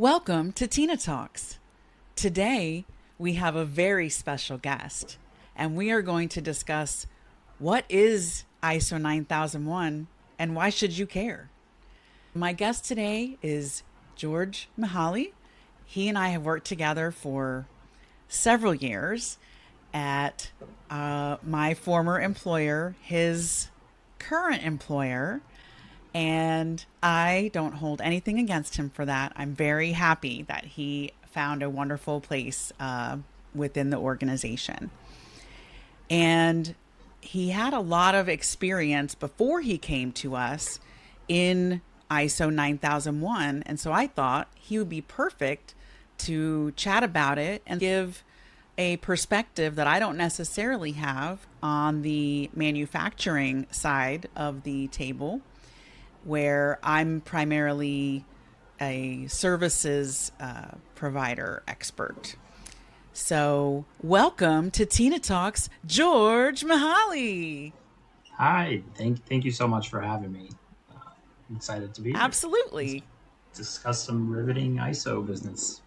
Welcome to Tina Talks. Today, we have a very special guest, and we are going to discuss what is ISO 9001 and why should you care? My guest today is George Mihali. He and I have worked together for several years at my former employer, his current employer, and I don't hold anything against him for that. I'm very happy that he found a wonderful place within the organization. And he had a lot of experience before he came to us in ISO 9001. And so I thought he would be perfect to chat about it and give a perspective that I don't necessarily have on the manufacturing side of the table, where I'm primarily a services provider expert. So, welcome to Tina Talks, George Mihali. Hi, thank you so much for having me. I'm excited to be here. Let's Absolutely. discuss some riveting ISO business.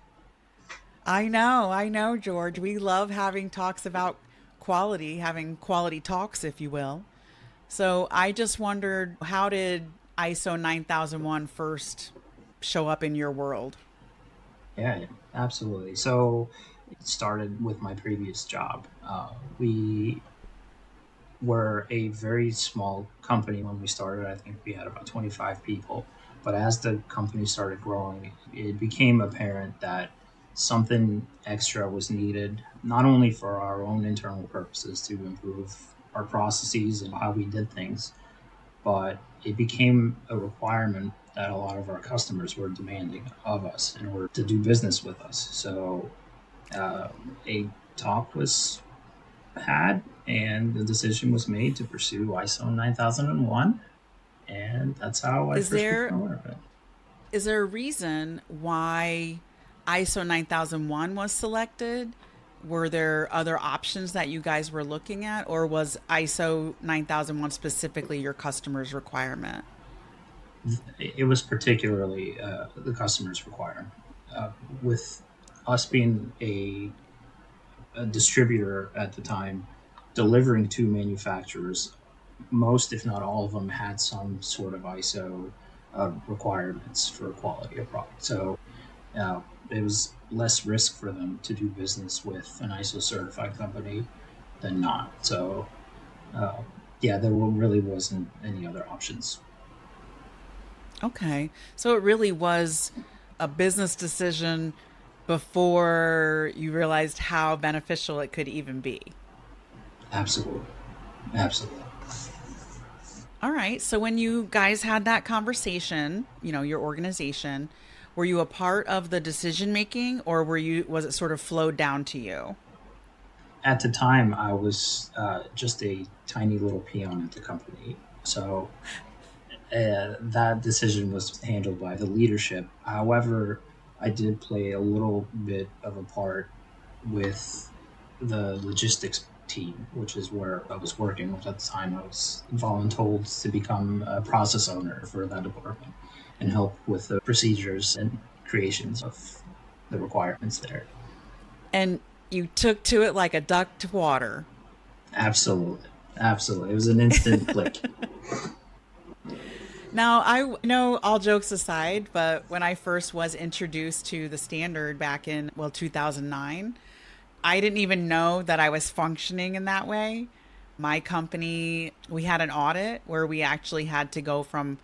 I know, George. We love having talks about quality, having quality talks, if you will. So, I just wondered, how did ISO 9001 first show up in your world? Yeah, absolutely. So it started with my previous job. We were a very small company when we started. I think we had about 25 people. But as the company started growing, it became apparent that something extra was needed, not only for our own internal purposes to improve our processes and how we did things, but it became a requirement that a lot of our customers were demanding of us in order to do business with us. So uh, a talk was had, and the decision was made to pursue ISO 9001, and that's how I Is first there became aware of it. is there a reason why ISO 9001 was selected? Were there other options that you guys were looking at, or was ISO 9001 specifically your customer's requirement? It was particularly the customer's requirement. Uh, with us being a distributor at the time, delivering to manufacturers, most, if not all of them, had some sort of ISO requirements for quality of product. So uh, it was less risk for them to do business with an ISO certified company than not. So uh, yeah, really wasn't any other options. Okay. So it really was a business decision before you realized how beneficial it could even be. Absolutely, absolutely. All right. So when you guys had that conversation, your organization, were you a part of the decision making, or was it sort of flowed down to you? At the time, I was just a tiny little peon at the company. So that decision was handled by the leadership. However, I did play a little bit of a part with the logistics team, which is where I was working with at the time. I was voluntold to become a process owner for that department and help with the procedures and creations of the requirements there. And you took to it like a duck to water. Absolutely. Absolutely. It was an instant click. Now, I know, all jokes aside, but when I first was introduced to the standard back in, well, 2009, I didn't even know that I was functioning in that way. My company, we had an audit where we actually had to go from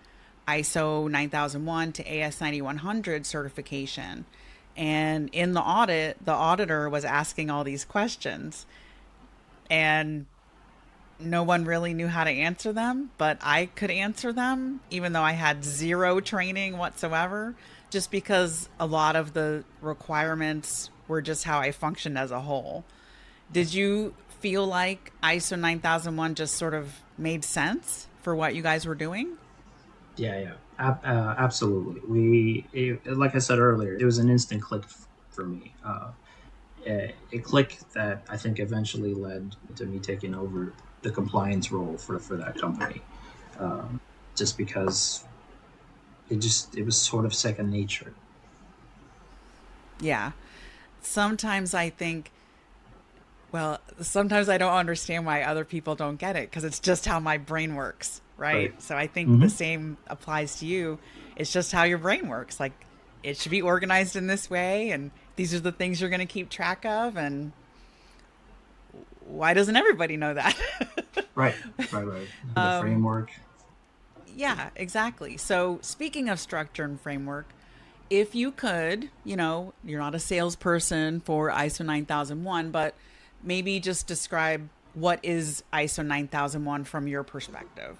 ISO 9001 to AS 9100 certification. And in the audit, the auditor was asking all these questions, and no one really knew how to answer them, but I could answer them, even though I had zero training whatsoever, just because a lot of the requirements were just how I functioned as a whole. Did you feel like ISO 9001 just sort of made sense for what you guys were doing? Yeah, yeah, absolutely. Like I said earlier, it was an instant click for me. A click that I think eventually led to me taking over the compliance role for that company, just because it was sort of second nature. Yeah. Sometimes I think, well, sometimes I don't understand why other people don't get it because it's just how my brain works, right? Right. So I think the Hmm. same applies to you. It's just how your brain works. Like it should be organized in this way, and these are the things you're going to keep track of. And why doesn't everybody know that? Right. Right. Right. The framework. Yeah, exactly. So, speaking of structure and framework, if you could, you're not a salesperson for ISO 9001, but maybe just describe what is ISO 9001 from your perspective.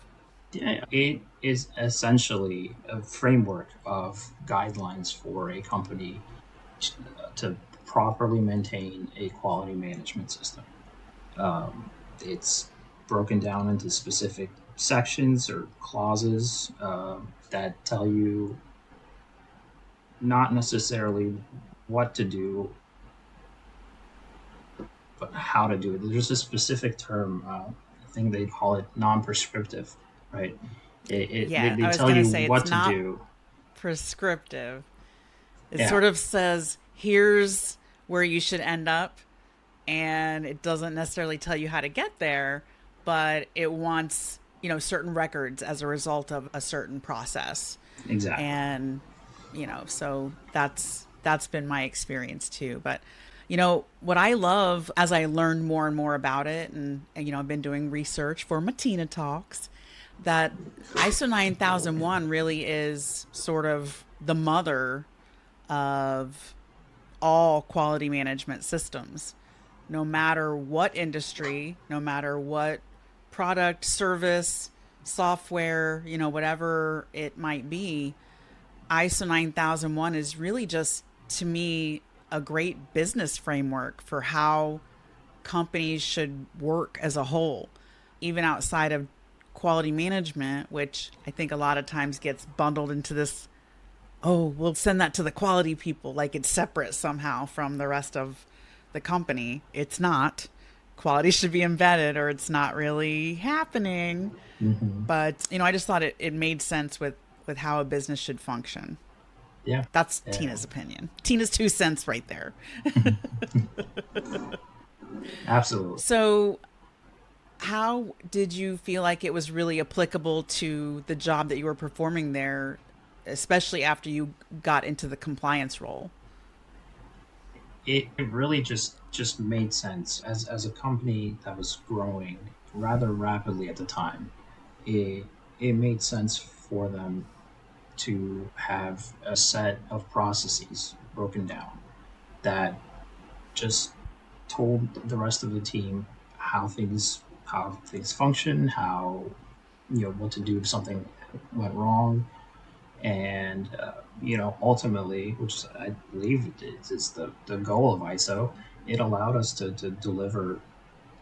Yeah, it is essentially a framework of guidelines for a company to properly maintain a quality management system. It's broken down into specific sections or clauses that tell you not necessarily what to do, but how to do it. There's a specific term, I think they call it non prescriptive, right? Yeah, They I was tell going to you say it's what to not do. prescriptive. It Yeah, sort of says, here's where you should end up, and it doesn't necessarily tell you how to get there, but it wants, certain records as a result of a certain process. exactly. And so that's been my experience too. But what I love as I learned more and more about it, and I've been doing research for Matina Talks, that ISO 9001 really is sort of the mother of all quality management systems, no matter what industry, no matter what product, service, software, whatever it might be. ISO 9001 is really just, to me, a great business framework for how companies should work as a whole, even outside of quality management, which I think a lot of times gets bundled into this, oh, we'll send that to the quality people, like it's separate somehow from the rest of the company. It's not. Quality should be embedded or it's not really happening. Hmm. But, I just thought it made sense with how a business should function. Yeah, That's yeah, Tina's opinion. Tina's 2 cents right there. absolutely. So, how did you feel like it was really applicable to the job that you were performing there, especially after you got into the compliance role? It really just made sense as a company that was growing rather rapidly at the time. It it made sense for them to have a set of processes broken down that just told the rest of the team how things function, how what to do if something went wrong, and ultimately, which I believe is the goal of ISO. It allowed us to deliver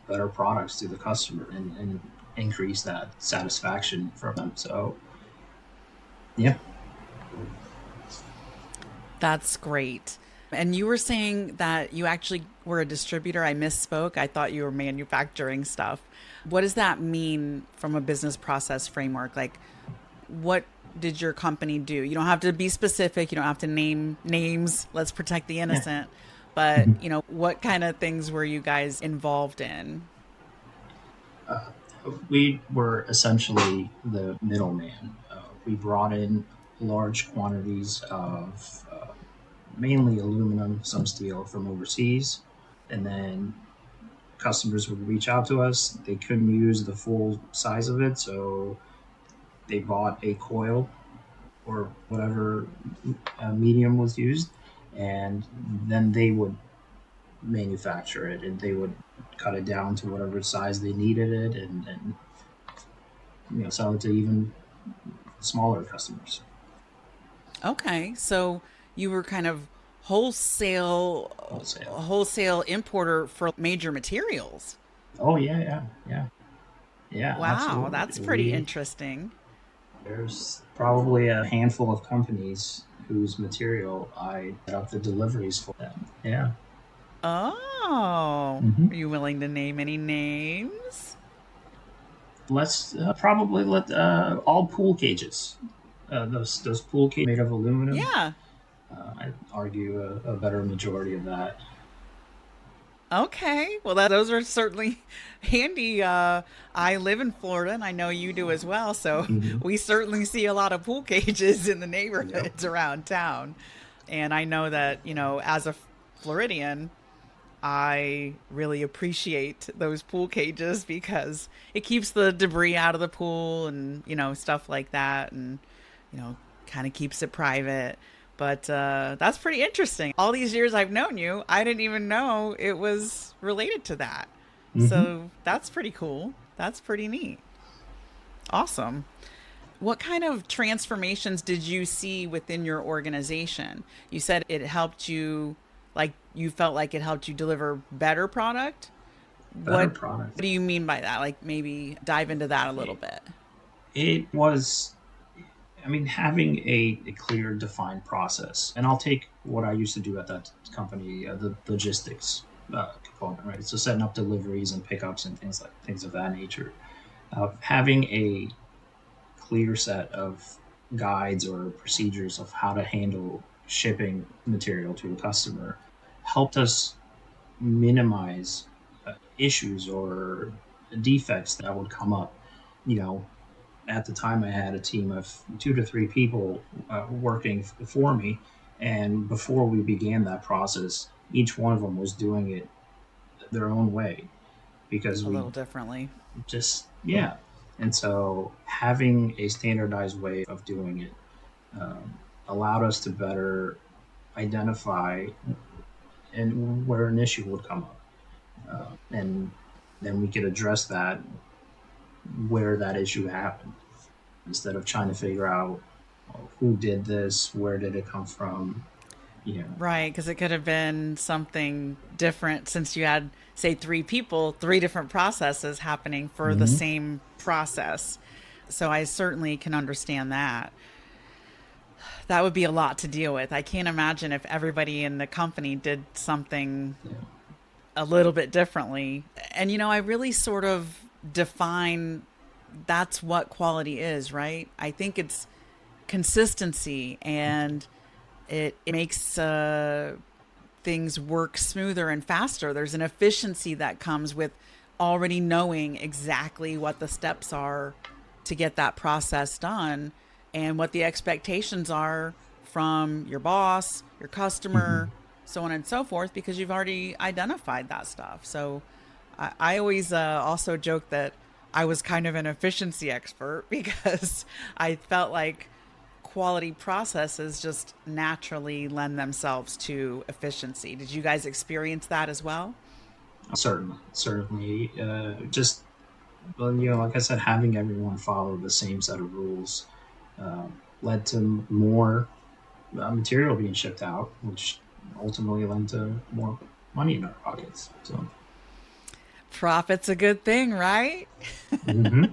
better products to the customer and increase that satisfaction from them. So yeah, That's great. And you were saying that you actually were a distributor. I misspoke. I thought you were manufacturing stuff. What does that mean from a business process framework? Like, what did your company do? You don't have to be specific. You don't have to name names. Let's protect the yeah. innocent. But, what kind of things were you guys involved in? We were essentially the middleman. We brought in large quantities of mainly aluminum, some steel from overseas, and then customers would reach out to us. They couldn't use the full size of it, so they bought a coil or whatever medium was used, and then they would manufacture it and they would cut it down to whatever size they needed it, and sell it to even smaller customers. Okay. So you were kind of wholesale Wholesale. wholesale importer for major materials. Oh yeah, yeah, yeah, yeah, Wow, that's absolutely. pretty We interesting. There's probably a handful of companies whose material I set up the deliveries for them. Yeah. Oh, Hmm. are you willing to name any names? Let's probably let all pool cages. Those pool cages made of aluminum. Yeah. I'd argue a better majority of that. Okay. Well, those are certainly handy. I live in Florida and I know you do as well. So Hmm. we certainly see a lot of pool cages in the Yep. neighborhoods around town. And I know that, as a Floridian, I really appreciate those pool cages because it keeps the debris out of the pool and, stuff like that. And, you know, kind of keeps it private. But that's pretty interesting. All these years I've known you, I didn't even know it was related to that. Hmm. So that's pretty cool. That's pretty neat. Awesome. What kind of transformations did you see within your organization? You said it helped you, like you felt like it helped you deliver better product. Better What product. do you mean by that? Like maybe dive into that a little It, bit. it was, I mean, having a clear, defined process. And I'll take what I used to do at that company, the logistics component, right? So setting up deliveries and pickups and things of that nature. Having a clear set of guides or procedures of how to handle shipping material to a customer helped us minimize issues or defects that would come up. You know, at the time I had a team of 2 to 3 people working for me, and before we began that process, each one of them was doing it their own way because A we little differently. just yeah. And so having a standardized way of doing it um, allowed us to better identify and where an issue would come up, and then we could address that where that issue happened instead of trying to figure out who did this, where did it come from, you know. Right, because it could have been something different since you had, say, three people, three different processes happening for the Mm-hmm. same process. So I certainly can understand that. That would be a lot to deal with. I can't imagine if everybody in the company did something Yeah. a little bit differently. And, I really sort of define that's what quality is, right? I think it's consistency and it makes things work smoother and faster. There's an efficiency that comes with already knowing exactly what the steps are to get that process done and what the expectations are from your boss, your Mm-hmm. customer, so on and so forth, because you've already identified that stuff. So I always also joke that I was kind of an efficiency expert because I felt like quality processes just naturally lend themselves to efficiency. Did you guys experience that as well? Certainly, certainly. Just well, like I said, having everyone follow the same set of rules led to more material being shipped out, which ultimately led to more money in our pockets. So, Profit's a good thing, right? mm-hmm.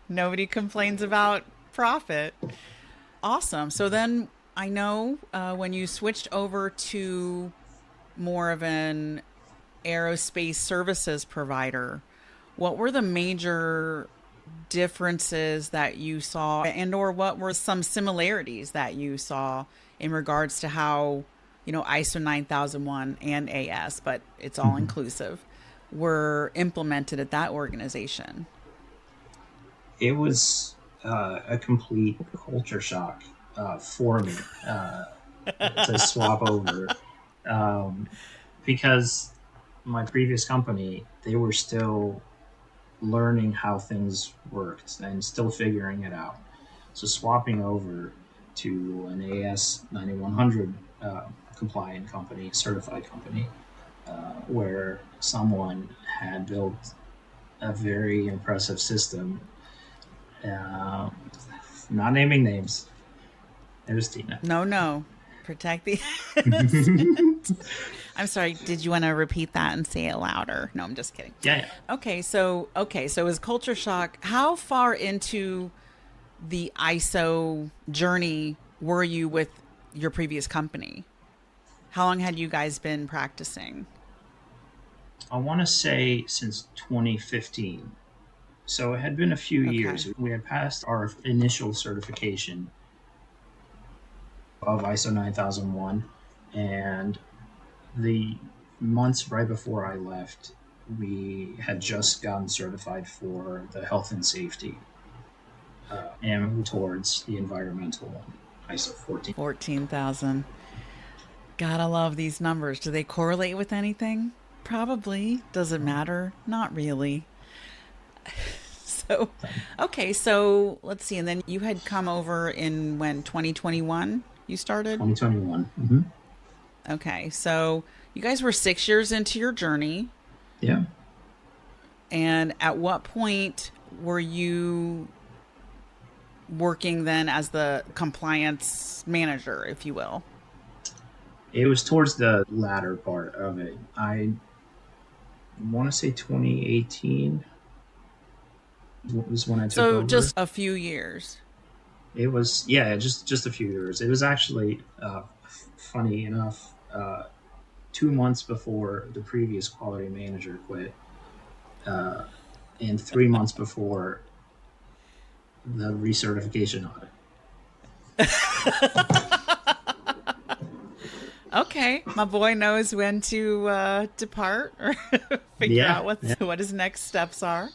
Nobody complains about profit. Awesome. So then I know when you switched over to more of an aerospace services provider, what were the major differences that you saw and or what were some similarities that you saw in regards to how, ISO 9001 and AS, but it's all Mm-hmm. inclusive, were implemented at that organization? It was a complete culture shock for me to swap over, um, because my previous company, they were still learning how things worked and still figuring it out. So swapping over to an AS 9100 compliant company, certified company, where someone had built a very impressive system. Uh, Not naming names. There's Tina. No, no. Protect the Yeah, innocent. I'm sorry. Did you want to repeat that and say it louder? No, I'm just kidding. yeah. Okay, so is culture shock? How far into the ISO journey were you with your previous company? How long had you guys been practicing? I want to say since 2015. So it had been a few Okay. years. We had passed our initial certification of ISO 9001. And the months right before I left, we had just gotten certified for the health and safety and towards the environmental one, ISO 14. 14,000. Gotta love these numbers. Do they correlate with anything? Probably. Does it matter? Not really. So, okay, so let's see. And then you had come over in when 2021 you started? 2021. Mm-hmm. Okay, so you guys were 6 years into your journey. Yeah. And at what point were you working then as the compliance manager, if you will? It was towards the latter part of it. I want to say 2018 was when I took So over. just a few years. It was, yeah, just a few years. It was actually funny enough. 2 months before the previous quality manager quit, uh, and 3 months before the recertification audit. Okay, my boy knows when to depart or figure Yeah, out yeah. what his next steps are.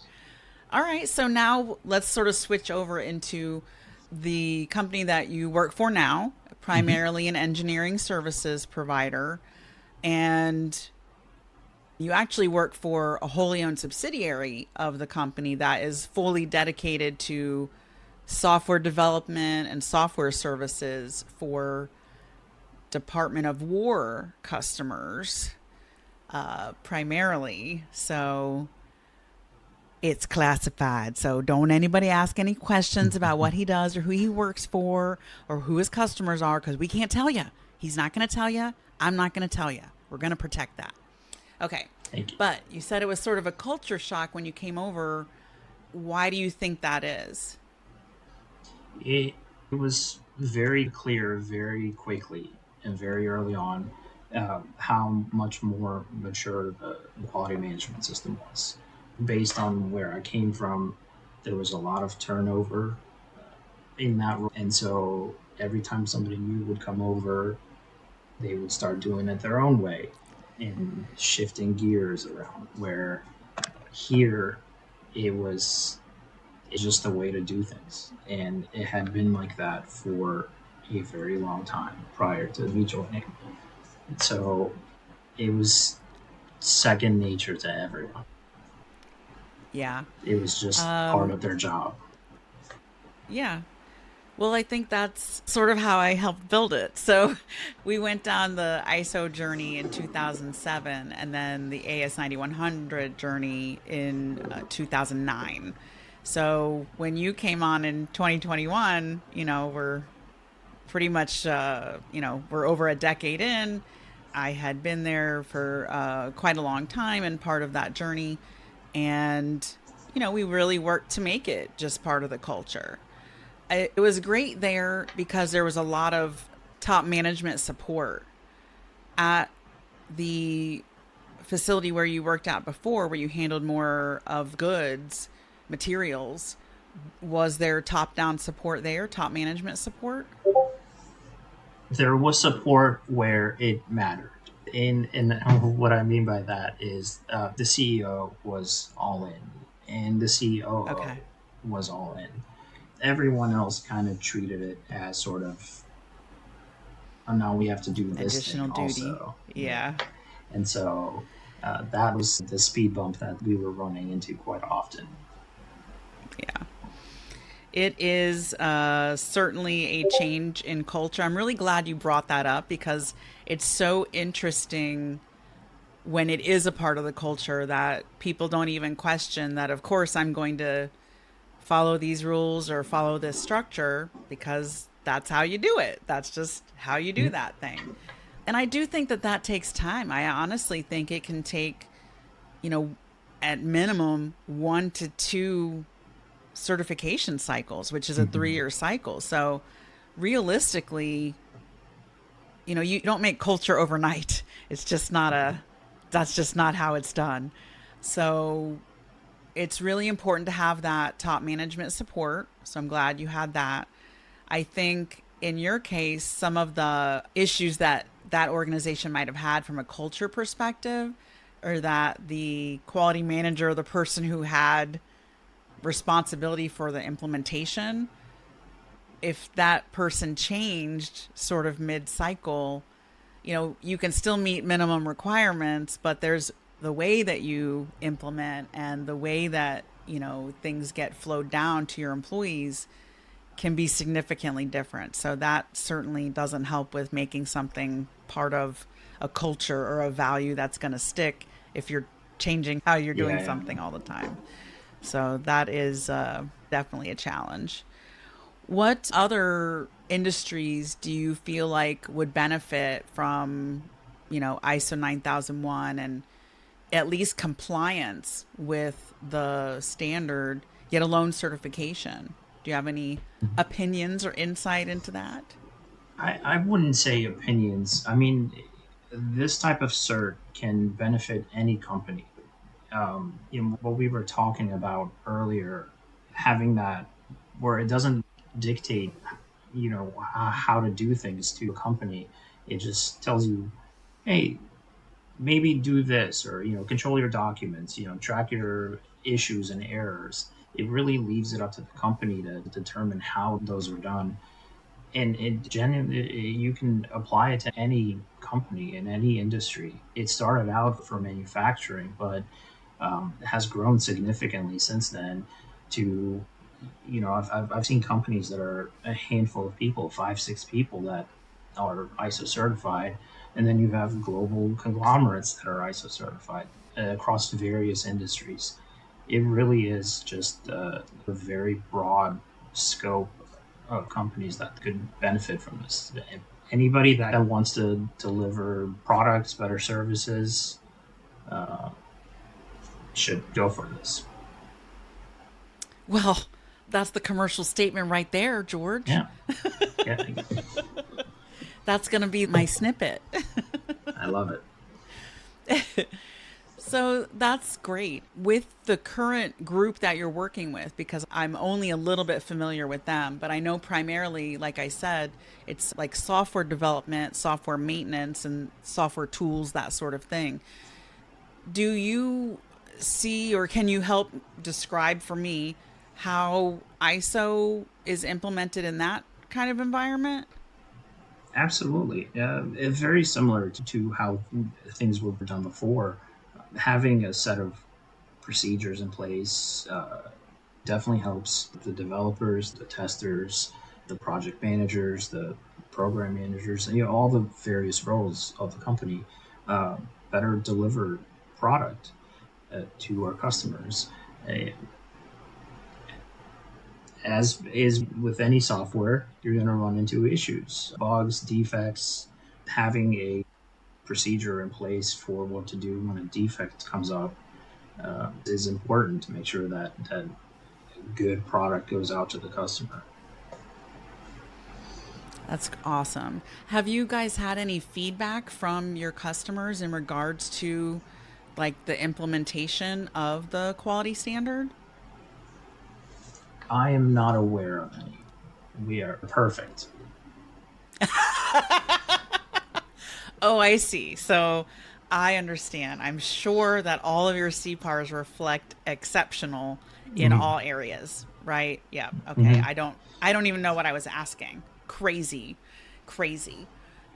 All right, so now let's sort of switch over into the company that you work for now, Mhm. primarily an engineering services provider, and you actually work for a wholly owned subsidiary of the company that is fully dedicated to software development and software services for Department of War customers, primarily. So it's classified. So don't anybody ask any questions about what he does or who he works for or who his customers are because we can't tell you. He's not going to tell you. I'm not going to tell you. We're going to protect that. Okay. Thank you. But you said it was sort of a culture shock when you came over. Why do you think that is? It was very clear very quickly and very early on how much more mature the quality management system was. Based on where I came from, there was a lot of turnover in that role. And so every time somebody new would come over, they would start doing it their own way and shifting gears around. Where here, it was it's just a way to do things. And it had been like that for a very long time prior to me joining. So it was second nature to everyone. Yeah. It was just part Um, of their job. yeah. Well, I think that's sort of how I helped build it. So we went down the ISO journey in 2007 and then the AS 9100 journey in 2009. So when you came on in 2021, we're pretty much, we're over a decade in. I had been there for quite a long time and part of that journey. And, we really worked to make it just part of the culture. It was great there because there was a lot of top management support at the facility where you worked at before, where you handled more of goods, materials. Was there top down support there, top management support? There was support where it mattered. And what I mean by that is the CEO was all in, and the COO Okay. was all in. Everyone else kind of treated it as sort of, oh, now we have to do this thing Additional duty. also. Yeah. Yeah. And so that was the speed bump that we were running into quite often. Yeah. It is certainly a change in culture. I'm really glad you brought that up because it's so interesting when it is a part of the culture that people don't even question that, of course, I'm going to follow these rules or follow this structure because that's how you do it. That's just how you do Yep. that thing. And I do think that that takes time. I honestly think it can take, you know, at minimum 1 to 2 certification cycles, which is a Mhm. 3 year cycle. So realistically, you don't make culture overnight. It's just not that's just not how it's done. So it's really important to have that top management support. So I'm glad you had that. I think in your case, some of the issues that that organization might have had from a culture perspective, or that the quality manager, the person who had responsibility for the implementation, if that person changed sort of mid cycle, you can still meet minimum requirements, but there's the way that you implement and the way that, things get flowed down to your employees can be significantly different. So that certainly doesn't help with making something part of a culture or a value that's going to stick if you're changing how you're doing Yeah, yeah. something all the time. So that is definitely a challenge. What other industries do you feel like would benefit from, ISO 9001 and at least compliance with the standard, yet alone certification? Do you have any opinions or insight into that? I wouldn't say opinions. I mean, this type of cert can benefit any company. What we were talking about earlier, having that where it doesn't dictate, how to do things to a company. It just tells you, hey, maybe do this, or control your documents, track your issues and errors. It really leaves it up to the company to determine how those are done, and you can apply it to any company in any industry. It started out for manufacturing, but has grown significantly since then to, I've seen companies that are a handful of people, 5 6 people, that are ISO certified, and then you have global conglomerates that are ISO certified across various industries. It really is just a very broad scope of companies that could benefit from this. Anybody that wants to deliver products, better services, uh, should go for this. Well, that's the commercial statement right there, George. Yeah, yeah, That's going to be my snippet. I love it. So that's great. With the current group that you're working with, because I'm only a little bit familiar with them, but I know primarily, like I said, it's like software development, software maintenance, and software tools, that sort of thing. Do you see, or can you help describe for me how ISO is implemented in that kind of environment? Absolutely. It's very similar to how things were done before. Having a set of procedures in place definitely helps the developers, the testers, the project managers, the program managers, and all the various roles of the company uh, better deliver product to our customers. Uh, as is with any software, you're going to run into issues, bugs, defects. Having a procedure in place for what to do when a defect comes up is important to make sure that good product goes out to the customer. That's awesome. Have you guys had any feedback from your customers in regards to like the implementation of the quality standard? I am not aware of any. We are perfect. Oh, I see. So I understand. I'm sure that all of your CPARs reflect exceptional in Mm-hmm. all areas, right? Yeah. Okay. Mm-hmm. I don't even know what I was asking. Crazy. Crazy.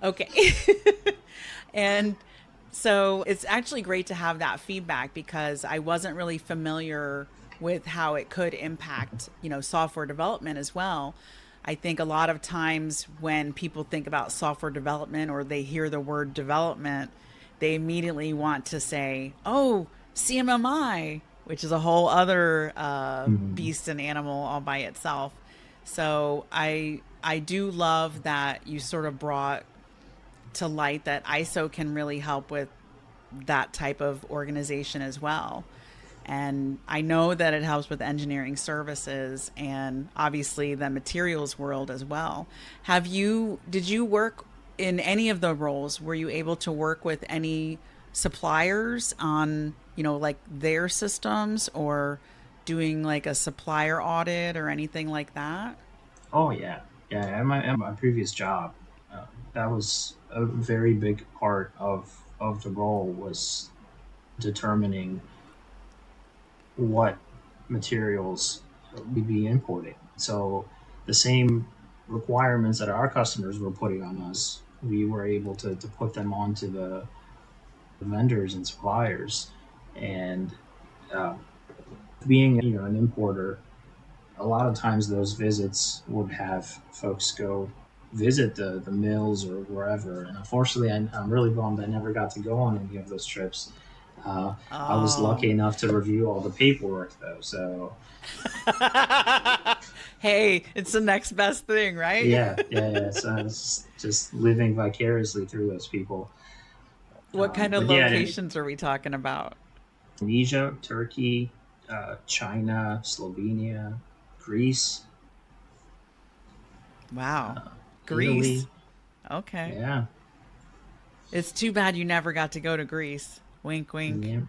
Okay. And so it's actually great to have that feedback because I wasn't really familiar with how it could impact, software development as well. I think a lot of times when people think about software development or they hear the word development, they immediately want to say, oh, CMMI, which is a whole other Mm-hmm. beast and animal all by itself. So I do love that you sort of brought to light that ISO can really help with that type of organization as well. And I know that it helps with engineering services and obviously the materials world as well. Did you work in any of the roles? Were you able to work with any suppliers on, like their systems or doing like a supplier audit or anything like that? Oh yeah, Yeah, at my previous job, that was a very big part of the role was determining what materials we'd be importing. So the same requirements that our customers were putting on us, we were able to put them onto the vendors and suppliers. And uh, being an importer, a lot of times those visits would have folks go visit the mills or wherever. And unfortunately, I'm really bummed I never got to go on any of those trips. I was lucky Oh. enough to review all the paperwork though. So Hey, it's the next best thing, right? yeah. So it's just living vicariously through those people. What kind of But yeah, locations are we talking about? Indonesia, Turkey, China, Slovenia, Greece, Wow. Greece. Italy. Okay. Yeah, It's too bad you never got to go to Greece. Wink, wink. yeah.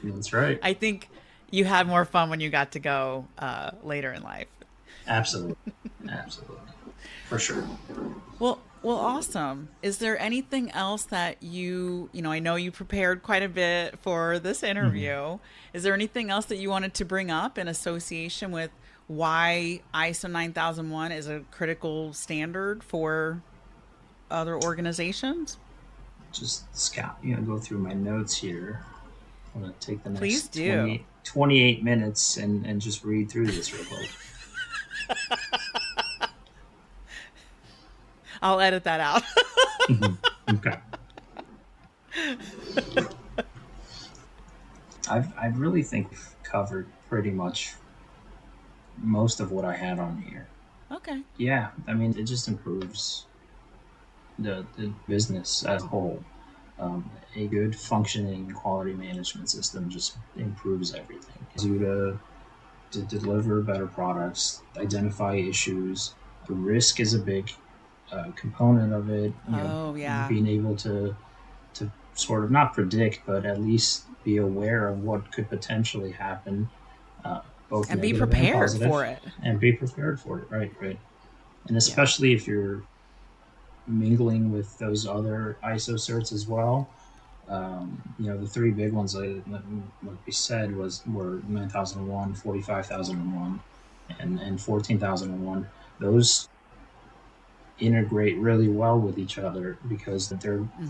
That's right. I think you had more fun when you got to go later in life. Absolutely, absolutely, for sure. Well, awesome. Is there anything else that I know you prepared quite a bit for this Mhm. interview. Is there anything else that you wanted to bring up in association with why ISO 9001 is a critical standard for other organizations? Just scout, go through my notes here. I'm gonna take the Please next do. 28 minutes and just read through this real quick. I'll edit that out. Mhm. Okay. I really think we've covered pretty much most of what I had on here. Okay. Yeah, I mean, it just improves the business as a whole. A good functioning quality management system just improves everything. Allows you to deliver better products, identify issues. The risk is a big component of it. Oh, yeah. Being able to sort of not predict, but at least be aware of what could potentially happen, both And be negative and prepared positive, for it. and be prepared for it. Right, right. And Yeah. especially if you're mingling with those other ISO certs as well. The three big ones, like we said, were 9001, 45,001, and 14,001. Those integrate really well with each other because their Hmm.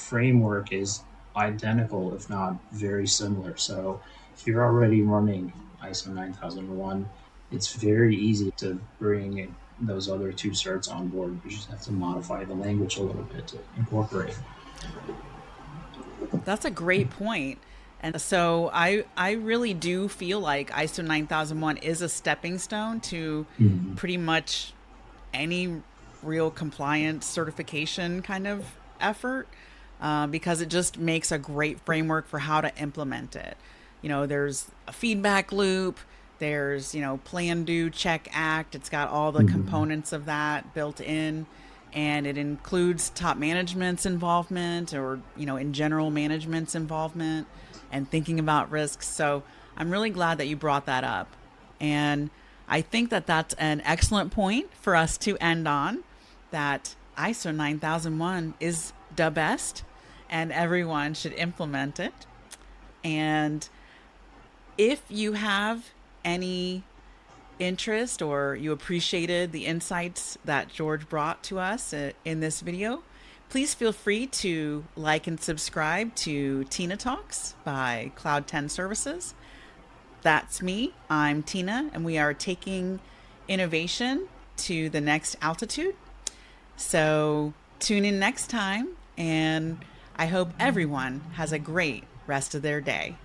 framework is identical, if not very similar. So if you're already running ISO 9001, it's very easy to bring those other two certs on board. You just have to modify the language a little bit to incorporate. That's a great point. And so I really do feel like ISO 9001 is a stepping stone to Mm-hmm. pretty much any real compliance certification kind of effort, because it just makes a great framework for how to implement it. There's a feedback loop, there's, plan, do, check, act. It's got all the Mm-hmm. components of that built in, and it includes top management's involvement, or, in general management's involvement and thinking about risks. So I'm really glad that you brought that up. And I think that that's an excellent point for us to end on, that ISO 9001 is the best and everyone should implement it. And if you have any interest or you appreciated the insights that George brought to us in this video, please feel free to like and subscribe to Tina Talks by Cloud 10 Services. That's me. I'm Tina, and we are taking innovation to the next altitude. So tune in next time, and I hope everyone has a great rest of their day.